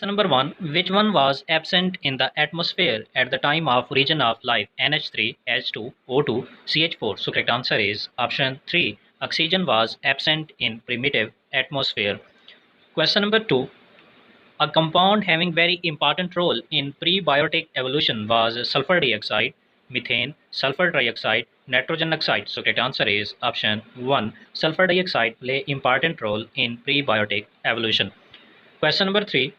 Number 1. Which one was absent in the atmosphere at the time of origin of life? NH3, H2, O2, CH4. So correct answer is option 3. Oxygen was absent in primitive atmosphere. Question number 2. A compound having very important role in prebiotic evolution was sulfur dioxide, methane, sulfur trioxide, nitrogen oxide. So correct answer is option 1. Sulfur dioxide play important role in prebiotic evolution. Question number 3.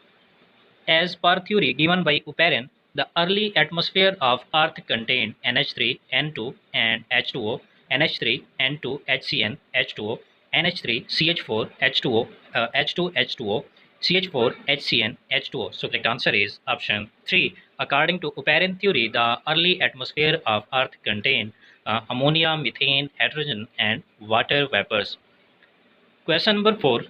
As per theory given by Oparin, the early atmosphere of Earth contained NH3, N2, and H2O, NH3, N2, HCN, H2O, NH3, CH4, H2O, H2, H2O, CH4, HCN, H2O. So correct answer is option 3. According to Oparin theory, the early atmosphere of Earth contained ammonia, methane, hydrogen, and water vapors. Question number 4.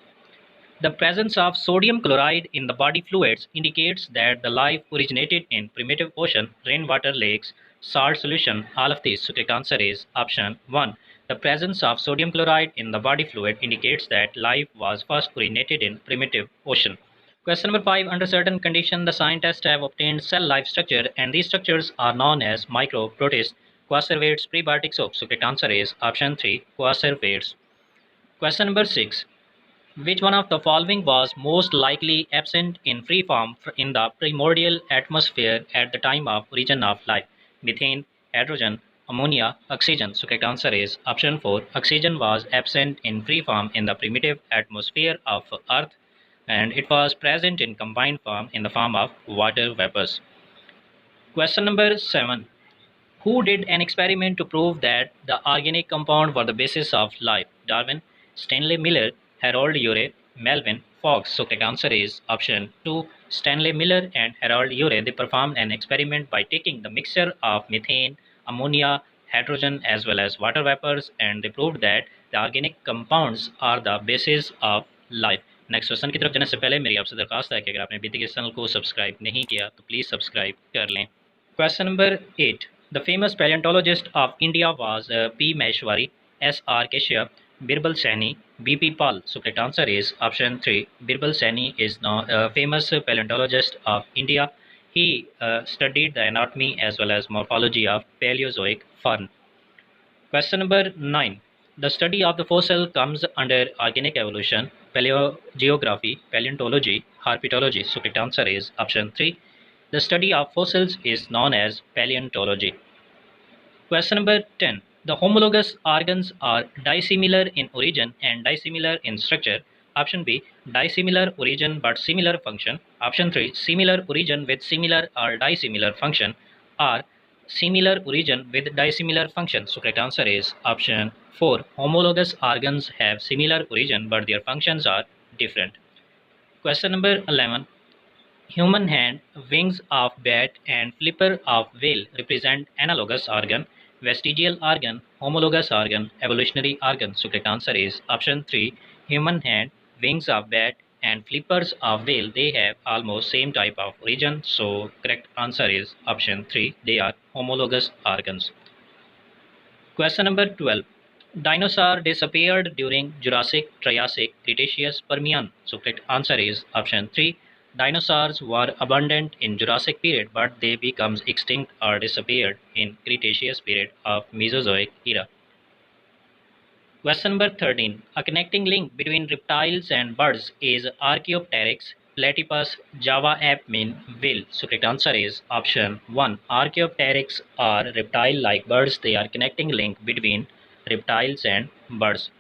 The presence of sodium chloride in the body fluids indicates that the life originated in primitive ocean, rainwater lakes, salt solution. All of these. So correct answer is option 1. The presence of sodium chloride in the body fluid indicates that life was first originated in primitive ocean. Question number 5. Under certain conditions, the scientists have obtained cell-life structure, and these structures are known as microprotists, conservates, prebiotic soaps. So correct answer is option 3. Conservates. Question number 6. Which one of the following was most likely absent in free form in the primordial atmosphere at the time of origin of life? Methane, hydrogen, ammonia, oxygen. So correct answer is option 4. Oxygen was absent in free form in the primitive atmosphere of Earth, and it was present in combined form in the form of water vapors. Question number 7. Who did an experiment to prove that the organic compound were the basis of life? Darwin, Stanley Miller, Harold Urey, Melvin, Fox. So correct answer is option 2. Stanley Miller and Harold Urey, they performed an experiment by taking the mixture of methane, ammonia, hydrogen as well as water vapors, and they proved that the organic compounds are the basis of life. Next question की तरफ जाने से पहले मेरी आपसे दरखास्त है कि अगर आपने अभी तक इस चैनल को सब्सक्राइब नहीं किया तो प्लीज़ सब्सक्राइब कर लें. Question number 8. The famous paleontologist of India was P. Maheshwari, S. R. Kashyap, Birbal Saini, B. P. Pal. So correct answer is option 3. Birbal Saini is now a famous paleontologist of India. He studied the anatomy as well as morphology of Paleozoic fern. Question number 9. The study of the fossil comes under organic evolution, paleogeography, paleontology, herpetology. So correct answer is option 3. The study of fossils is known as paleontology. Question number 10. The homologous organs are dissimilar in origin and dissimilar in structure. Option B. Dissimilar origin but similar function. Option 3. Similar origin with similar or dissimilar function. Or similar origin with dissimilar function. So correct answer is option 4. Homologous organs have similar origin but their functions are different. Question number 11. Human hand, wings of bat and flipper of whale represent analogous organ, vestigial organ, homologous organ, evolutionary organ. So correct answer is option 3. Human hand, wings of bat and flippers of whale, they have almost same type of origin. So correct answer is option 3. They are homologous organs. Question number 12. Dinosaur disappeared during Jurassic, Triassic, Cretaceous, Permian. So correct answer is option 3. Dinosaurs were abundant in Jurassic period, but they becomes extinct or disappeared in Cretaceous period of Mesozoic era. Question number 13. A connecting link between reptiles and birds is Archaeopteryx, platypus, Java ape whale. So correct answer is option 1. Archaeopteryx are reptile-like birds. They are connecting link between reptiles and birds.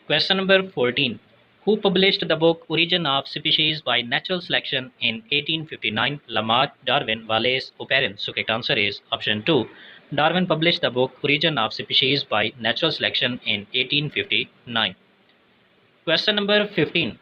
Question number 14. Who published the book Origin of Species by Natural Selection in 1859? Lamarck, Darwin, Wallace, Oparin. So correct answer is option 2. Darwin published the book Origin of Species by Natural Selection in 1859. Question number 15.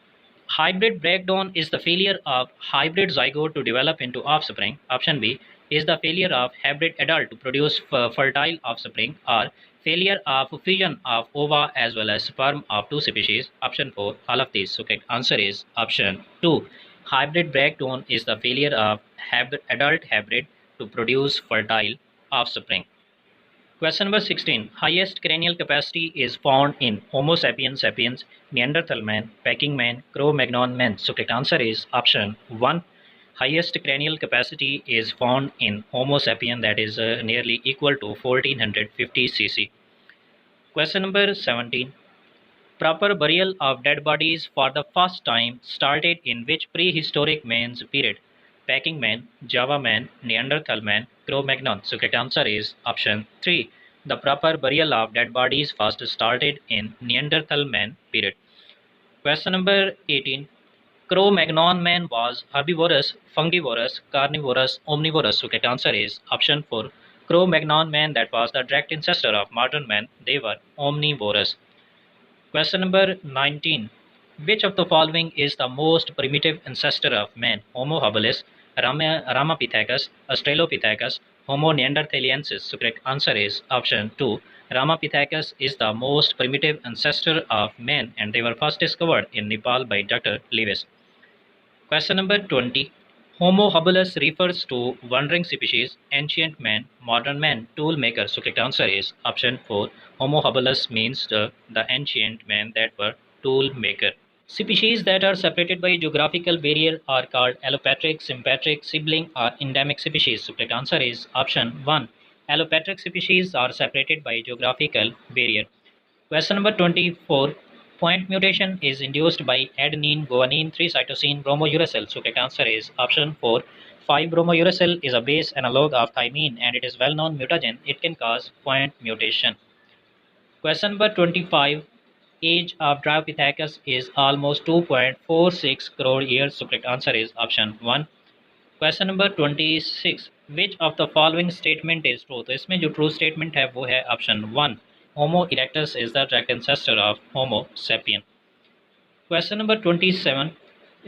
Hybrid breakdown is the failure of hybrid zygote to develop into offspring. Option B is the failure of hybrid adult to produce fertile offspring, or failure of fusion of ova as well as sperm of two species. Option 4, all of these. So correct answer is option 2. Hybrid breakdown is the failure of adult hybrid to produce fertile offspring. Question number 16. Highest cranial capacity is found in Homo sapiens sapiens, Neanderthal man, Peking man, Cro-Magnon man. So correct answer is option 1. Highest cranial capacity is found in Homo sapien, that is nearly equal to 1450 cc. Question number 17. Proper burial of dead bodies for the first time started in which prehistoric man's period? Peking man, Java man, Neanderthal man, Cro-Magnon. So correct answer is option 3. The proper burial of dead bodies first started in Neanderthal man period. Question number 18. Cro-Magnon man was herbivorous, fungivorous, carnivorous, omnivorous. So correct answer is option 4. Cro-Magnon man, that was the direct ancestor of modern man. They were omnivorous. Question number 19. Which of the following is the most primitive ancestor of man? Homo habilis, Ramapithecus, Australopithecus, Homo neanderthaliensis. So correct answer is option 2. Ramapithecus is the most primitive ancestor of man, and they were first discovered in Nepal by Dr. Lewis. Question number 20. Homo habilis refers to wandering species, ancient man, modern man, tool maker. So correct answer is option 4. Homo habilis means the ancient man that were tool maker. Species that are separated by geographical barrier are called allopatric, sympatric, sibling, or endemic species. So correct answer is option 1. Allopatric species are separated by geographical barrier. Question number 24. Point mutation is induced by adenine, guanine, 3-cytosine, bromouracil. So correct answer is option 4. 5-bromouracil is a base analog of thymine and it is well-known mutagen. It can cause point mutation. Question number 25. Age of Dryopithecus is almost 2.46 crore years. So correct answer is option 1. Question number 26. Which of the following statement is true? तो इसमें जो true statement है वो है option 1. Homo erectus is the direct ancestor of homo sapien. Question number 27.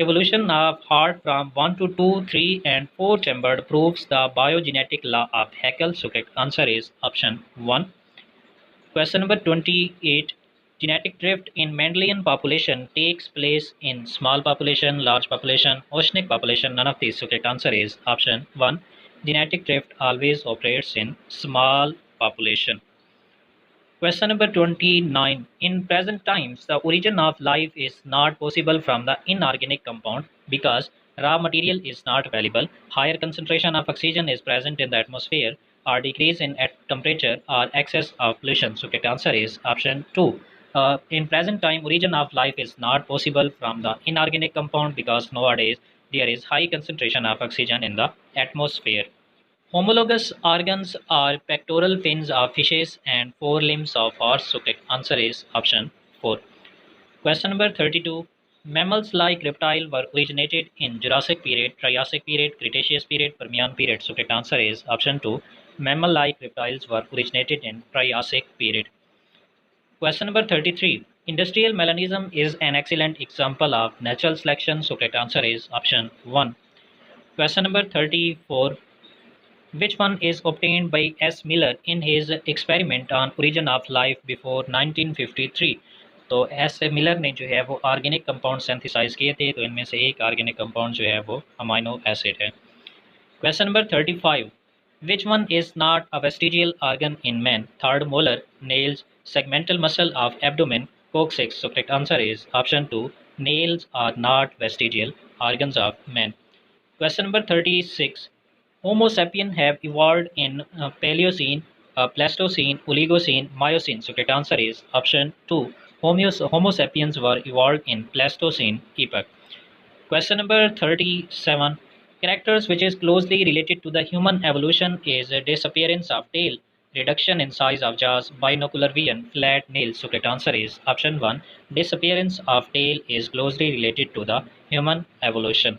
Evolution of heart from 1 to 2, 3 and 4 chambered proves the biogenetic law of Haeckel. So correct answer is option 1. Question number 28. Genetic drift in Mendelian population takes place in small population, large population, oceanic population, none of these. So correct answer is option 1. Genetic drift always operates in small population. Question number 29. In present times, the origin of life is not possible from the inorganic compound because raw material is not available, higher concentration of oxygen is present in the atmosphere, or decrease in temperature, or excess of pollution. So correct answer is option 2. In present time, origin of life is not possible from the inorganic compound because nowadays there is high concentration of oxygen in the atmosphere. Homologous organs are pectoral fins of fishes and forelimbs of horse. So correct answer is option 4. Question number 32. Mammals like reptile were originated in Jurassic period, Triassic period, Cretaceous period, Permian period. So correct answer is option 2. Mammal like reptiles were originated in Triassic period. Question number 33. Industrial melanism is an excellent example of natural selection. So correct answer is option 1. Question number 34. Which one is obtained by S. Miller in his experiment on origin of life before 1953? तो S Miller ने जो है वो organic compound synthesise किए थे, तो इनमें से एक ऑर्गेनिक कंपाउंड जो है वो अमाइनो एसिड है. Question number 35. Which one is not a vestigial organ in man? Third molar, nails, segmental muscle of abdomen, coccyx. So correct answer is option 2. Nails are not vestigial organs of man. Question number 36. Homo sapien have evolved in Paleocene, Pleistocene, Oligocene, Miocene. So correct answer is option 2. Homo sapiens were evolved in Pleistocene epoch. Question number 37. Characters which is closely related to the human evolution is disappearance of tail, reduction in size of jaws, binocular vision, flat nails. So correct answer is option 1. Disappearance of tail is closely related to the human evolution.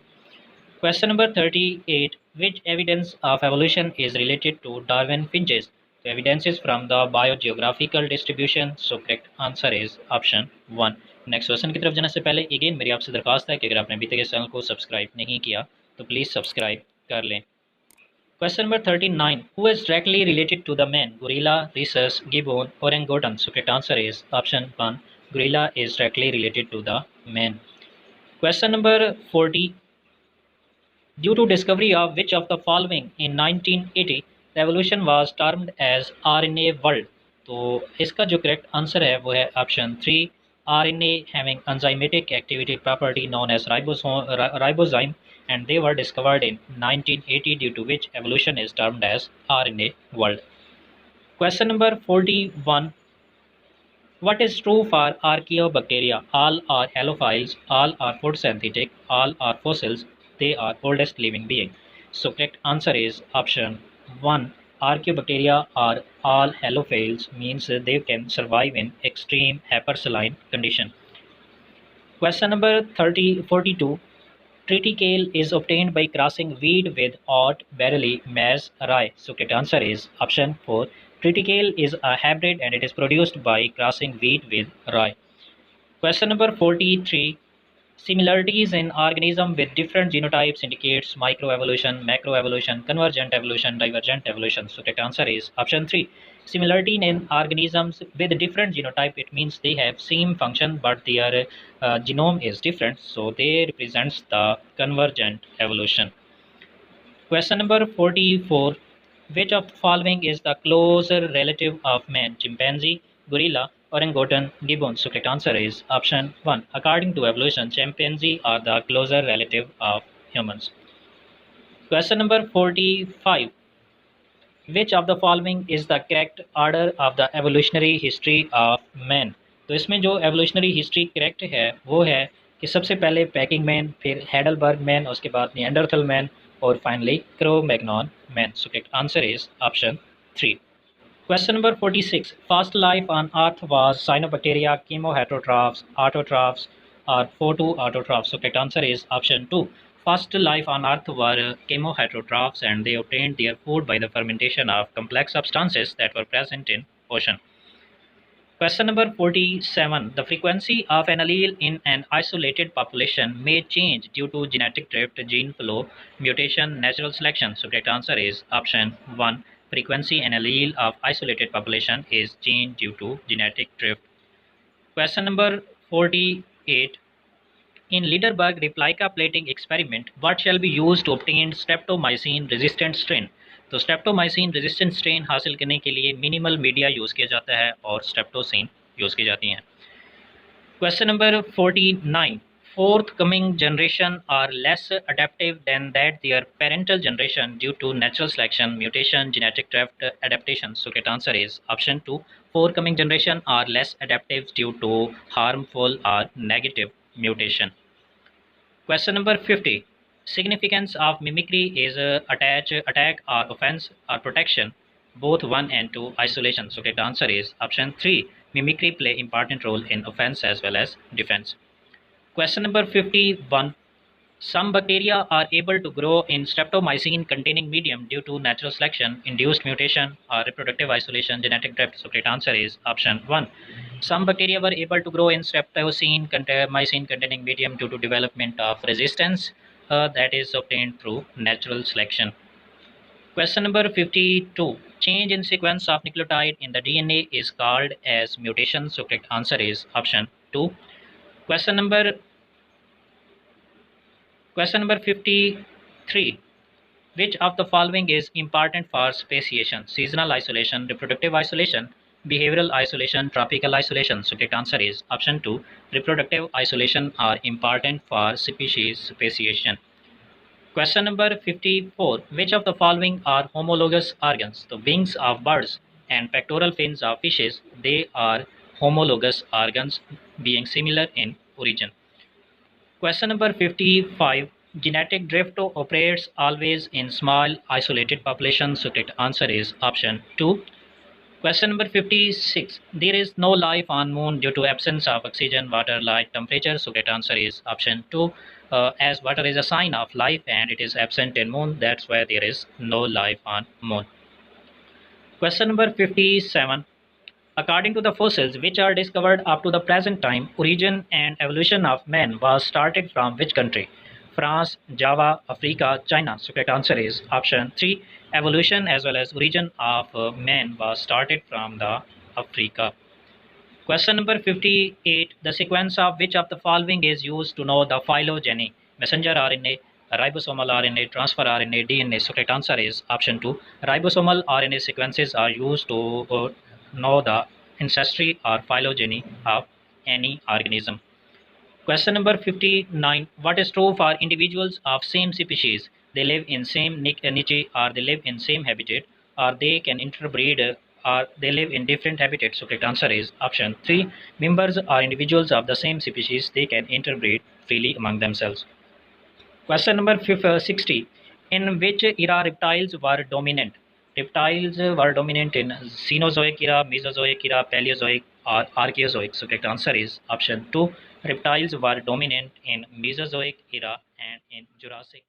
Question number 38. Which evidence of evolution is related to Darwin finches? The evidence is from the biogeographical distribution. So correct answer is option 1. Next question की तरफ जाने से पहले again मेरी आपसे दरख्वास्त है कि अगर आपने अभी तक इस चैनल को सब्सक्राइब नहीं किया तो प्लीज़ सब्सक्राइब कर लें. Question number 39. Who is directly related to the man? Gorilla, rhesus, gibbon, orangutan. So correct answer is option 1. Gorilla is directly related to the man. Question number 40. Due to discovery of which of the following in 1980, The evolution was termed as RNA world. तो इसका जो correct answer है वो है option 3, RNA having enzymatic activity property known as ribozyme, and they were discovered in 1980, due to which evolution is termed as RNA world. Question number 41. What is true for archaeobacteria? All are halophiles, all are photosynthetic, all are fossils, they are oldest living being. So correct answer is option 1. Archaeobacteria are all halophiles, means they can survive in extreme hypersaline condition. Question number 42. Triticale is obtained by crossing wheat with oat, barley, maize, rye. So correct answer is option 4. Triticale is a hybrid and it is produced by crossing wheat with rye. Question number 43. Similarities in organism with different genotypes indicates microevolution, macroevolution, convergent evolution, divergent evolution. So correct answer is option 3. Similarity in organisms with different genotype, it means they have same function but their genome is different, so they represents the convergent evolution. Question number 44. Which of the following is the closer relative of man? Chimpanzee, gorilla, orangutan, gibbon. So correct answer is option 1. According to evolution, chimpanzee are the closer relative of humans. Question number 45. Which of the following is the correct order of the evolutionary history of man? तो इसमें जो evolutionary history correct है वो है कि सबसे पहले packing man, फिर हेडलबर्ग मैन, उसके बाद निएंडरथल मैन और finally crow-Magnon man. So correct answer is option 3. Question number 46. First life on Earth was cyanobacteria, chemoheterotrophs, autotrophs, or photoautotrophs. So correct answer is option 2. First life on Earth were chemoheterotrophs, and they obtained their food by the fermentation of complex substances that were present in ocean. Question number 47. The frequency of an allele in an isolated population may change due to genetic drift, gene flow, mutation, natural selection. So correct answer is option 1. Frequency and allele of isolated population is changed due to genetic drift. Question number 48. In Liederberg replica plating experiment, what shall be used to obtain streptomycin resistant strain? तो streptomycin resistant strain हासिल करने के लिए minimal media use किया जाता है और स्ट्रेप्टोसिन use की जाती हैं. Question number 49. Forthcoming generation are less adaptive than that their parental generation due to natural selection, mutation, genetic drift, adaptation. So correct answer is option 2. Forthcoming generation are less adaptive due to harmful or negative mutation. Question number 50. Significance of mimicry is attack or offense or protection, both 1 and 2, isolation. So correct answer is option 3. Mimicry play important role in offense as well as defense. Question number 51. Some bacteria are able to grow in streptomycin containing medium due to natural selection, induced mutation, or reproductive isolation, genetic drift. So correct answer is option 1. Some bacteria were able to grow in streptomycin containing medium due to development of resistance that is obtained through natural selection. Question number 52. Change in sequence of nucleotide in the DNA is called as mutation. So correct answer is option 2. Question number 53. Which of the following is important for speciation? Seasonal isolation, reproductive isolation, behavioral isolation, tropical isolation. So correct answer is option 2. Reproductive isolation are important for species speciation. Question number 54. Which of the following are homologous organs? The wings of birds and pectoral fins of fishes, they are homologous organs being similar in origin. Question number 55. Genetic drift operates always in small isolated populations. So correct answer is option 2. Question number 56. There is no life on moon due to absence of oxygen, water, light, temperature. So correct answer is option 2. As water is a sign of life and it is absent in moon, that's why there is no life on moon. Question number 57. According to the fossils which are discovered up to the present time, origin and evolution of man was started from which country? France, Java, Africa, China. So correct answer is option 3. Evolution as well as origin of man was started from the Africa. Question number 58. The sequence of which of the following is used to know the phylogeny? Messenger RNA, ribosomal RNA, transfer RNA, DNA? So correct answer is option 2. Ribosomal RNA sequences are used to know the ancestry or phylogeny of any organism. Question number 59. What is true for individuals of same species? They live in same niche, or they live in same habitat, or they can interbreed, or they live in different habitats. So correct answer is option 3. Members are individuals of the same species. They can interbreed freely among themselves. Question number 60. In which era reptiles were dominant? Reptiles were dominant in Cenozoic era, Mesozoic era, Paleozoic, or Archaeozoic. So correct answer is option 2. Reptiles were dominant in Mesozoic era and in Jurassic